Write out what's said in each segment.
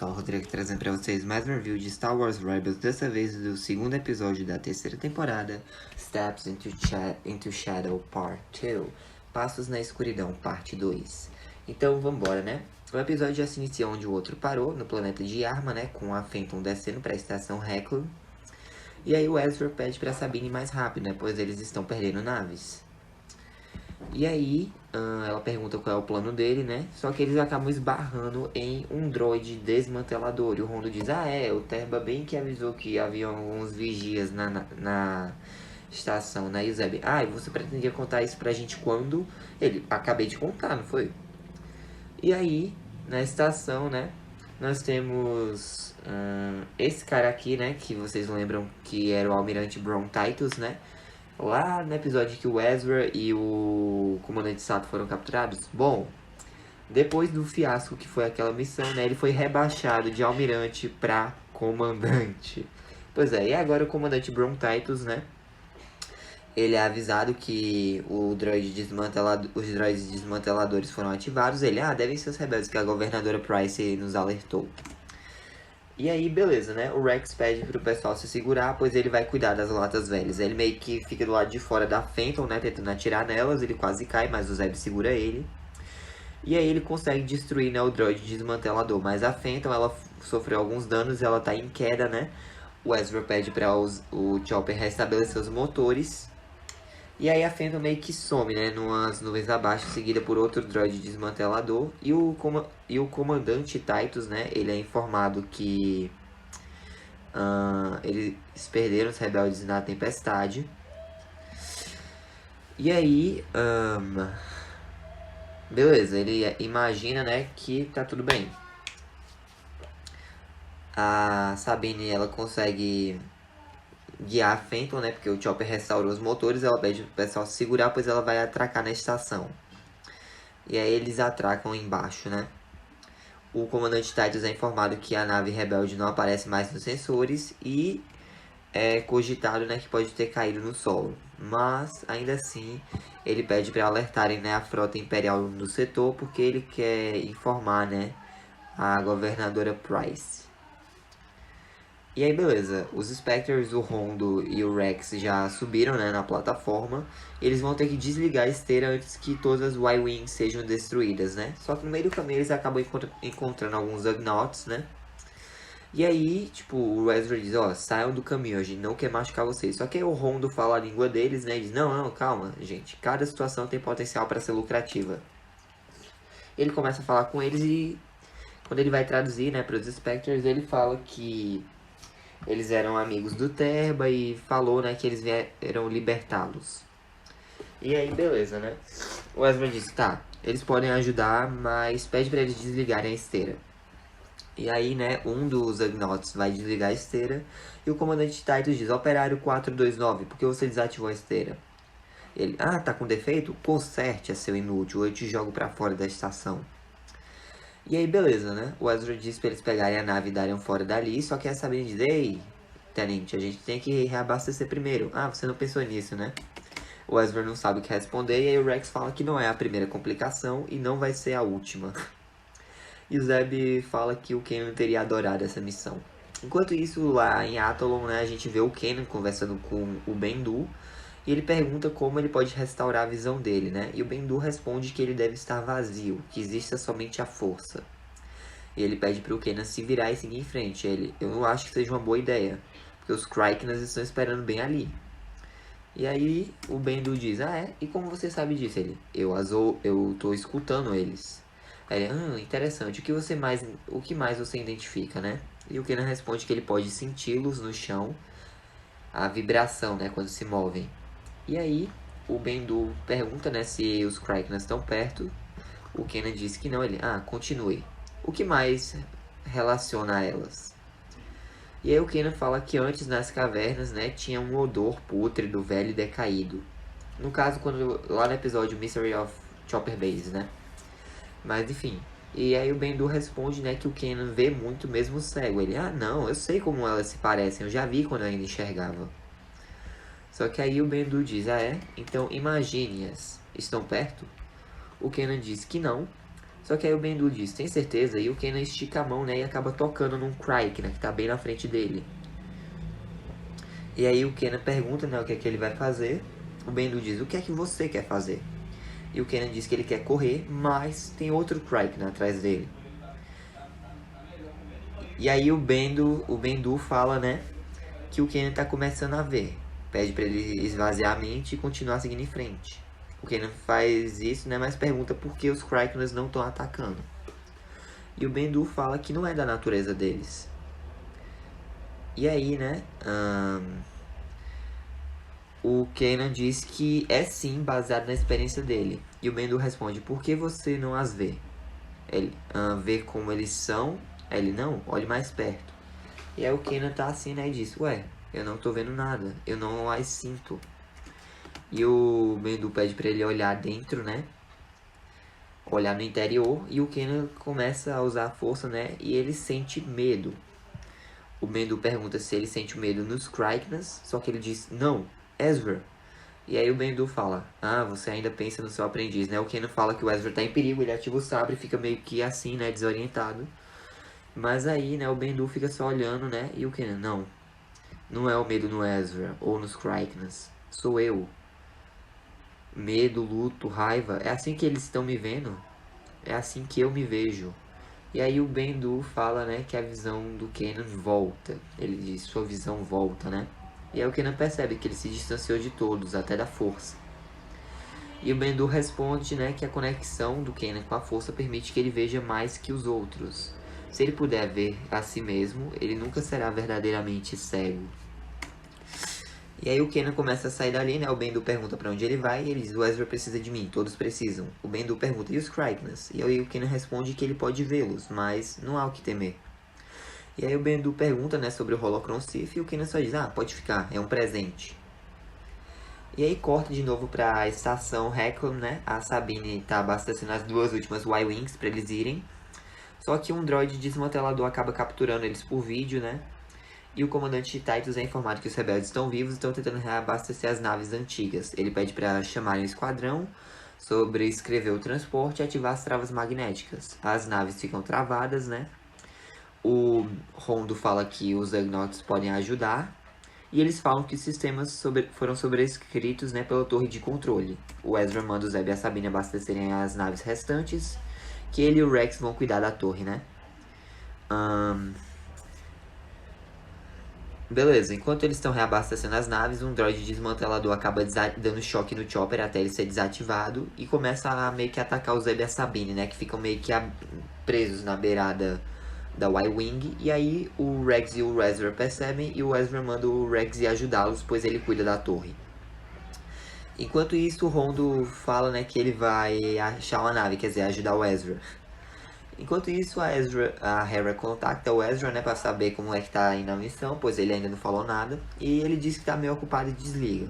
pessoal, Rodrigo trazendo pra vocês mais um review de Star Wars Rebels, dessa vez do segundo episódio da terceira temporada, Steps into Shadow Part 2, Passos na Escuridão, Parte 2. Então vambora, né? O episódio já se inicia onde o outro parou, no planeta de Yarma, né? Com a Phantom descendo pra estação Heckler. E aí o Ezra pede pra Sabine ir mais rápido, né? Pois eles estão perdendo naves. E aí, ela pergunta qual é o plano dele, né? Só que eles acabam esbarrando em um droide desmantelador. E o Rondo diz, o Terba bem que avisou que havia alguns vigias na estação, né? E o Zeb, e você pretendia contar isso pra gente quando? Ele, acabei de contar, não foi? E aí, na estação, né? Nós temos esse cara aqui, né? Que vocês lembram que era o Almirante Bron Titus, né? Lá no episódio que o Ezra e o comandante Sato foram capturados. Bom, depois do fiasco que foi aquela missão, né? Ele foi rebaixado de almirante pra comandante. Pois é, e agora o comandante Bron Titus, né? Ele é avisado que os droides desmanteladores foram ativados. Ele, devem ser os rebeldes que a governadora Price nos alertou. E aí, beleza, né? O Rex pede pro pessoal se segurar, pois ele vai cuidar das latas velhas. Ele meio que fica do lado de fora da Phantom, né? Tentando atirar nelas, ele quase cai, mas o Zeb segura ele. E aí ele consegue destruir, né, o droid desmantelador. Mas a Phantom, ela sofreu alguns danos e ela tá em queda, né? O Ezra pede pra o Chopper restabelecer os motores. E aí a Phantom meio que some, né, numas nuvens abaixo, seguida por outro droid desmantelador. E o comandante Titus, né, ele é informado que eles perderam os rebeldes na tempestade. E aí, beleza, ele imagina, né, que tá tudo bem. A Sabine, ela consegue guiar a Phantom, né? Porque o Chopper restaurou os motores. Ela pede pro pessoal se segurar, pois ela vai atracar na estação. E aí eles atracam embaixo, né? O comandante Titus é informado que a nave rebelde não aparece mais nos sensores. E é cogitado, né, que pode ter caído no solo. Mas, ainda assim, ele pede para alertarem, né, a frota imperial no setor. Porque ele quer informar, né, a governadora Price. E aí, beleza, os Spectres, o Rondo e o Rex já subiram, né, na plataforma. Eles vão ter que desligar a esteira antes que todas as Y-Wings sejam destruídas, né? Só que no meio do caminho eles acabam encontrando alguns Ugnaughts, né? E aí, tipo, o Ezra diz, saiam do caminho, a gente não quer machucar vocês. Só que aí o Rondo fala a língua deles, né? E diz, não, calma, gente, cada situação tem potencial para ser lucrativa. Ele começa a falar com eles e quando ele vai traduzir, né, para os Spectres, ele fala que eles eram amigos do Terba e falou, né, que eles vieram libertá-los. E aí, beleza, né? O Ezra disse, eles podem ajudar, mas pede pra eles desligarem a esteira. E aí, né, um dos Ugnaughts vai desligar a esteira e o comandante Titus diz, operário 429, por que você desativou a esteira? Ele, tá com defeito? Conserte, seu inútil, eu te jogo pra fora da estação. E aí, beleza, né? O Ezra diz pra eles pegarem a nave e darem fora dali. Só que a Sabine diz, ei, tenente, a gente tem que reabastecer primeiro. Você não pensou nisso, né? O Ezra não sabe o que responder. E aí o Rex fala que não é a primeira complicação e não vai ser a última. E o Zeb fala que o Kanan teria adorado essa missão. Enquanto isso, lá em Atolon, né, a gente vê o Kanan conversando com o Bendu. E ele pergunta como ele pode restaurar a visão dele, né? E o Bendu responde que ele deve estar vazio, que exista somente a força. E ele pede para o Kanan se virar e seguir em frente. Eu não acho que seja uma boa ideia, porque os Kryknas estão esperando bem ali. E aí o Bendu diz, e como você sabe disso? Ele, eu tô escutando eles. Aí ele, interessante, o que mais você identifica, né? E o Kanan responde que ele pode senti-los no chão, a vibração, né, quando se movem. E aí, o Bendu pergunta, né, se os Kryknas estão perto. O Kanan diz que não. Ele, continue. O que mais relaciona a elas? E aí o Kanan fala que antes nas cavernas, né, tinha um odor pútrido, velho e decaído. No caso, lá no episódio Mystery of Chopper Base, né? Mas enfim. E aí o Bendu responde, né, que o Kanan vê muito mesmo cego. Ele, não, eu sei como elas se parecem, eu já vi quando eu ainda enxergava. Só que aí o Bendu diz, então imagine-as, estão perto? O Kanan diz que não, Só que aí o Bendu diz, tem certeza? E o Kenan estica a mão, né, e acaba tocando num Crike, né, que tá bem na frente dele. E aí o Kenan pergunta, né, o que é que ele vai fazer. O Bendu diz, o que é que você quer fazer? E o Kenan diz que ele quer correr, mas tem outro Crike, né, atrás dele. E aí o Bendu fala, né, que o Kenan tá começando a ver. Pede pra ele esvaziar a mente e continuar seguindo em frente. O Kenan faz isso, né, mas pergunta por que os Kryknas não estão atacando. E o Bendu fala que não é da natureza deles. E aí, né, o Kenan diz que é sim baseado na experiência dele. E o Bendu responde, por que você não as vê? Ele, vê como eles são? Ele, não, olhe mais perto. E aí o Kenan tá assim, né, e diz, ué, eu não tô vendo nada, eu não as sinto. E o Bendu pede pra ele olhar dentro, né, olhar no interior, e o Kenan começa a usar a força, né, e ele sente medo. O Bendu pergunta se ele sente medo nos Kryknas, só que ele diz, não, Ezra. E aí o Bendu fala, você ainda pensa no seu aprendiz, né? O Kenan fala que o Ezra tá em perigo, ele ativa o sabre e fica meio que assim, né, desorientado. Mas aí, né, o Bendu fica só olhando, né, e o Kenan, não é o medo no Ezra ou nos Kryknas, sou eu. Medo, luto, raiva, é assim que eles estão me vendo? É assim que eu me vejo. E aí o Bendu fala, né, que a visão do Kenan volta. Ele diz, sua visão volta, né? E aí o Kenan percebe que ele se distanciou de todos, até da força. E o Bendu responde, né, que a conexão do Kenan com a força permite que ele veja mais que os outros. Se ele puder ver a si mesmo, ele nunca será verdadeiramente cego. E aí o Kenan começa a sair dali, né? O Bendu pergunta pra onde ele vai e ele diz, o Ezra precisa de mim, todos precisam. O Bendu pergunta, e os Kryknas? E aí o Kenan responde que ele pode vê-los, mas não há o que temer. E aí o Bendu pergunta, né, sobre o Holocron Sith e o Kenan só diz, pode ficar, é um presente. E aí corta de novo pra estação Reclam, né? A Sabine tá abastecendo as duas últimas Y-Wings pra eles irem. Só que um droid desmantelador acaba capturando eles por vídeo, né? E o comandante Titus é informado que os rebeldes estão vivos e estão tentando reabastecer as naves antigas. Ele pede para chamarem o esquadrão, sobrescrever o transporte e ativar as travas magnéticas. As naves ficam travadas, né? O Rondo fala que os Ugnaughts podem ajudar. E eles falam que os sistemas foram sobrescritos, né, pela torre de controle. O Ezra manda o Zeb e a Sabine abastecerem as naves restantes, que ele e o Rex vão cuidar da torre, né? Beleza, enquanto eles estão reabastecendo as naves, um droid desmantelador acaba dando choque no Chopper até ele ser desativado e começa a meio que atacar o Zeb e a Sabine, né? Que ficam meio que presos na beirada da Y-Wing. E aí o Rex e o Ezra percebem e o Ezra manda o Rex ir ajudá-los, pois ele cuida da torre. Enquanto isso, o Rondo fala, né, que ele vai achar uma nave, quer dizer, ajudar o Ezra. Enquanto isso, a Hera contacta o Ezra, né, pra saber como é que tá indo a missão, pois ele ainda não falou nada. E ele diz que tá meio ocupado e desliga.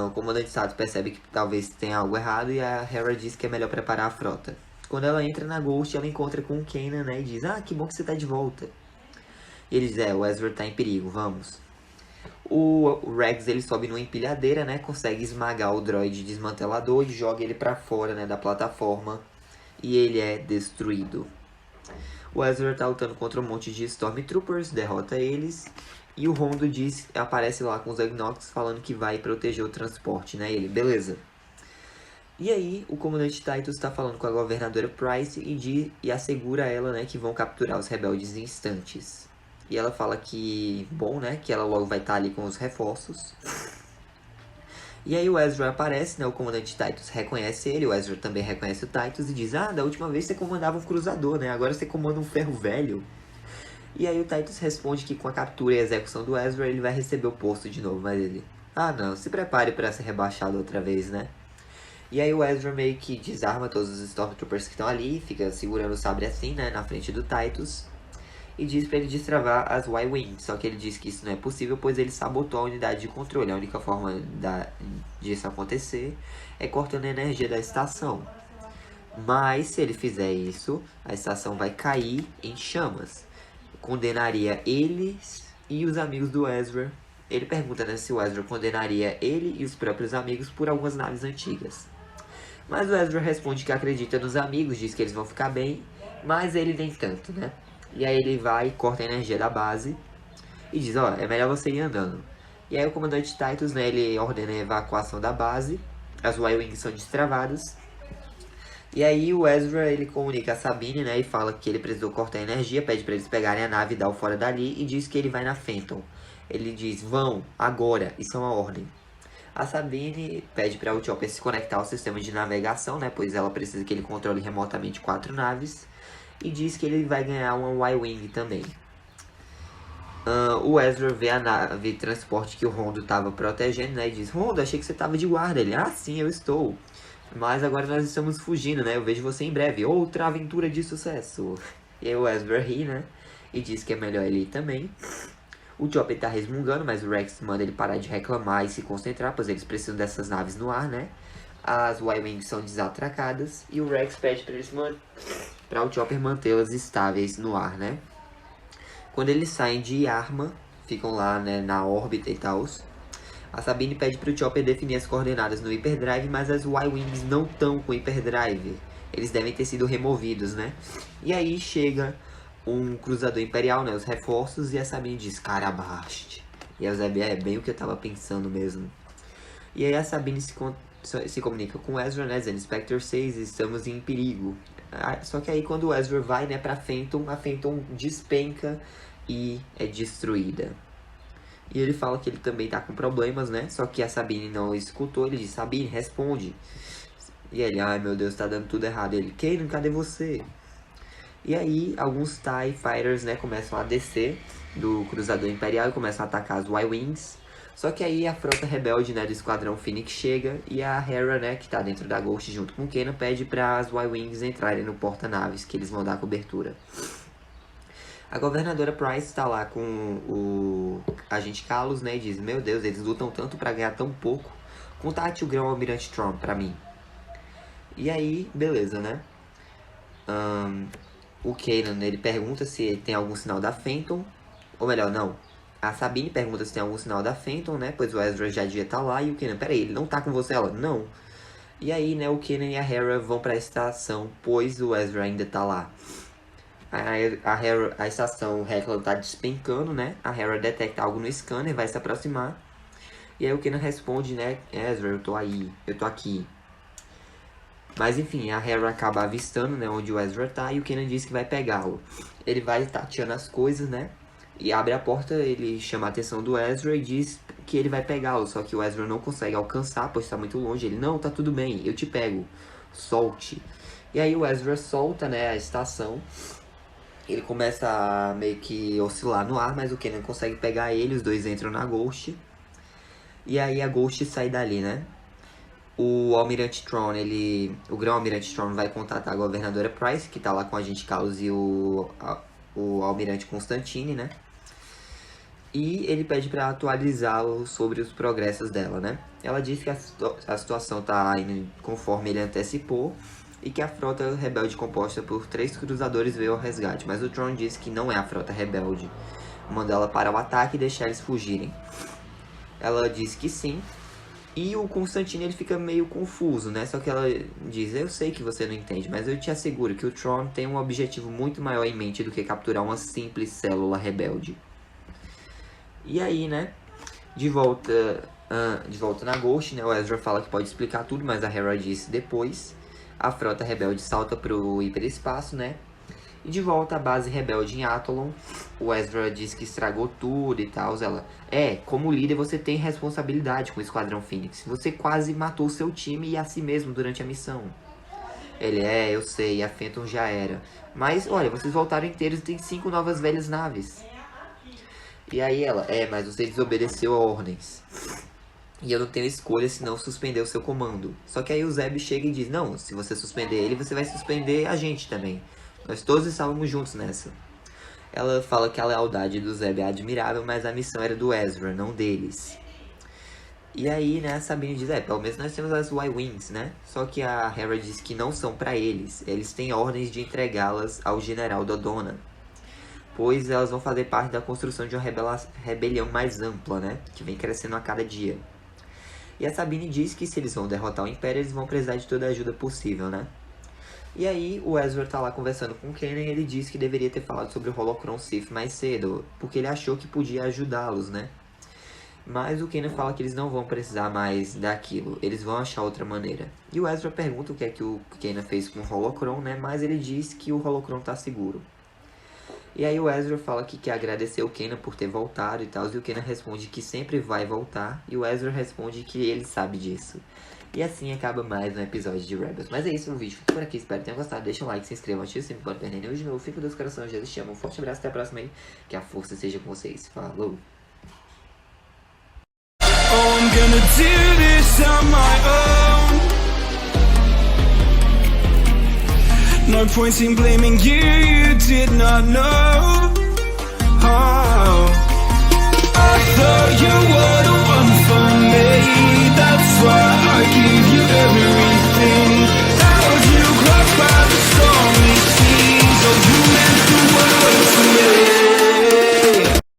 O comandante Sato percebe que talvez tenha algo errado e a Hera diz que é melhor preparar a frota. Quando ela entra na Ghost, ela encontra com o Kanan, né, e diz, que bom que você tá de volta. E ele diz, o Ezra tá em perigo, vamos. O Rex, ele sobe numa empilhadeira, né, consegue esmagar o droid desmantelador e joga ele pra fora, né, da plataforma. E ele é destruído. O Ezra tá lutando contra um monte de Stormtroopers, derrota eles. E o Rondo aparece lá com os Ugnaughts falando que vai proteger o transporte, né? Ele, beleza. E aí, o comandante Titus tá falando com a governadora Price e assegura a ela, né, que vão capturar os rebeldes em instantes. E ela fala que, bom, né, que ela logo vai estar ali com os reforços. E aí o Ezra aparece, né, o comandante Titus reconhece ele, o Ezra também reconhece o Titus e diz, da última vez você comandava um cruzador, né, agora você comanda um ferro velho. E aí o Titus responde que com a captura e a execução do Ezra, ele vai receber o posto de novo, mas ele, não, se prepare para ser rebaixado outra vez, né. E aí o Ezra meio que desarma todos os Stormtroopers que estão ali, fica segurando o sabre assim, né, na frente do Titus. E diz para ele destravar as Y-Wings, só que ele diz que isso não é possível, pois ele sabotou a unidade de controle. A única forma disso acontecer é cortando a energia da estação. Mas se ele fizer isso, a estação vai cair em chamas. Condenaria eles e os amigos do Ezra. Ele pergunta, né, se o Ezra condenaria ele e os próprios amigos por algumas naves antigas. Mas o Ezra responde que acredita nos amigos, diz que eles vão ficar bem, mas ele nem tanto, né? E aí ele vai, corta a energia da base e diz, ó, é melhor você ir andando. E aí o comandante Titus, né, ele ordena a evacuação da base, as Y-Wings são destravadas. E aí o Ezra, ele comunica a Sabine, né, e fala que ele precisou cortar a energia, pede para eles pegarem a nave e dar o fora dali, e diz que ele vai na Phantom. Ele diz, vão, agora, isso é uma ordem. A Sabine pede para o Chopper se conectar ao sistema de navegação, né, pois ela precisa que ele controle remotamente 4 naves, e diz que ele vai ganhar uma Y-Wing também. O Ezra vê a nave de transporte que o Rondo estava protegendo, né, e diz, Rondo, achei que você estava de guarda. Ele, ah, sim, eu estou. Mas agora nós estamos fugindo, né, eu vejo você em breve. Outra aventura de sucesso. E aí o Ezra ri, né, e diz que é melhor ele ir também. O Chopper tá resmungando, mas o Rex manda ele parar de reclamar e se concentrar, pois eles precisam dessas naves no ar, né? As Y-Wings são desatracadas e o Rex pede para o Chopper mantê-las estáveis no ar, né? Quando eles saem de arma, ficam lá, né, na órbita e tal, a Sabine pede para o Chopper definir as coordenadas no Hyperdrive, mas as Y-Wings não estão com Hyperdrive. Eles devem ter sido removidos, né? E aí chega um cruzador imperial, né, os reforços, e a Sabine diz, Carabaste. E a Zeb, é bem o que eu tava pensando mesmo. E aí a Sabine se comunica com o Ezra, né, dizendo, Spectre 6, estamos em perigo. Só que aí quando o Ezra vai, né, pra Phantom, a Phantom despenca e é destruída. E ele fala que ele também tá com problemas, né, só que a Sabine não escutou, ele diz, Sabine, responde. E ele, ai meu Deus, tá dando tudo errado. Ele, Kanan, cadê você? E aí, alguns TIE Fighters, né, começam a descer do cruzador imperial e começam a atacar as Y-Wings. Só que aí a frota rebelde, né, do esquadrão Phoenix chega e a Hera, né, que tá dentro da Ghost junto com o Kanan, pede para as Y-Wings entrarem no porta-naves, que eles vão dar cobertura. A governadora Price tá lá com o agente Kalos, né, e diz, meu Deus, eles lutam tanto para ganhar tão pouco. Contate o grão-almirante Tron pra mim. E aí, beleza, né? O Kanan, ele pergunta se tem algum sinal da Phantom. Ou melhor, não. A Sabine pergunta se tem algum sinal da Phantom, né? Pois o Ezra já devia estar lá. E o Kanan, peraí, ele não tá com você? Ela, não. E aí, né, o Kanan e a Hera vão pra estação, pois o Ezra ainda tá lá. A estação Heckler tá despencando, né? A Hera detecta algo no scanner, vai se aproximar. E aí o Kanan responde, né? Ezra, eu tô aí, eu tô aqui. Mas enfim, a Hera acaba avistando, né, onde o Ezra tá, e o Kanan diz que vai pegá-lo. Ele vai tateando as coisas, né, e abre a porta, ele chama a atenção do Ezra e diz que ele vai pegá-lo, só que o Ezra não consegue alcançar, pois está muito longe. Ele, não, tá tudo bem, eu te pego, solte. E aí o Ezra solta, né, a estação, ele começa a meio que oscilar no ar, mas o Kanan consegue pegar ele, os dois entram na Ghost, e aí a Ghost sai dali, né. O Almirante Tron, o Grão-Almirante Tron vai contatar a Governadora Price, que tá lá com a agente Kalos e o Almirante Constantine, né? E ele pede para atualizá-lo sobre os progressos dela, né? Ela diz que a situação tá indo conforme ele antecipou e que a frota rebelde composta por 3 cruzadores veio ao resgate. Mas o Tron diz que não é a frota rebelde. Manda ela parar o ataque e deixar eles fugirem. Ela diz que sim. E o Constantine, ele fica meio confuso, né? Só que ela diz, eu sei que você não entende, mas eu te asseguro que o Tron tem um objetivo muito maior em mente do que capturar uma simples célula rebelde. E aí, né? De volta na Ghost, né? O Ezra fala que pode explicar tudo, mas a Hera disse depois. A frota rebelde salta pro hiperespaço, né? E de volta à base rebelde em Atolon, o Ezra diz que estragou tudo e tal. Ela, como líder você tem responsabilidade com o Esquadrão Phoenix. Você quase matou seu time e a si mesmo durante a missão. Ele, eu sei, a Phantom já era. Mas, olha, vocês voltaram inteiros e tem 5 novas velhas naves. E aí ela, mas você desobedeceu a ordens. E eu não tenho escolha senão suspender o seu comando. Só que aí o Zeb chega e diz, não, se você suspender ele, você vai suspender a gente também. Nós todos estávamos juntos nessa. Ela fala que a lealdade do Zeb é admirável, mas a missão era do Ezra, não deles. E aí, né, a Sabine diz, pelo menos nós temos as Y-Wings, né? Só que a Hera diz que não são pra eles. Eles têm ordens de entregá-las ao General Dodona. Pois elas vão fazer parte da construção de uma rebelião mais ampla, né? Que vem crescendo a cada dia. E a Sabine diz que se eles vão derrotar o Império, eles vão precisar de toda a ajuda possível, né? E aí o Ezra tá lá conversando com o Kanan e ele diz que deveria ter falado sobre o Holocron Sith mais cedo, porque ele achou que podia ajudá-los, né? Mas o Kanan fala que eles não vão precisar mais daquilo, eles vão achar outra maneira. E o Ezra pergunta o que é que o Kanan fez com o Holocron, né? Mas ele diz que o Holocron tá seguro. E aí o Ezra fala que quer agradecer o Kanan por ter voltado e tal, e o Kanan responde que sempre vai voltar, e o Ezra responde que ele sabe disso. E assim acaba mais um episódio de Rebels. Mas é isso, o vídeo fica por aqui, espero que tenham gostado, deixa um like, se inscreva, ative o sininho para não perder nenhum de novo. Fico dos corações, Jesus te amo, um forte abraço, até a próxima aí, que a força seja com vocês. Falou! Oh, I'm gonna do this on my own. No point in blaming you, you did not know.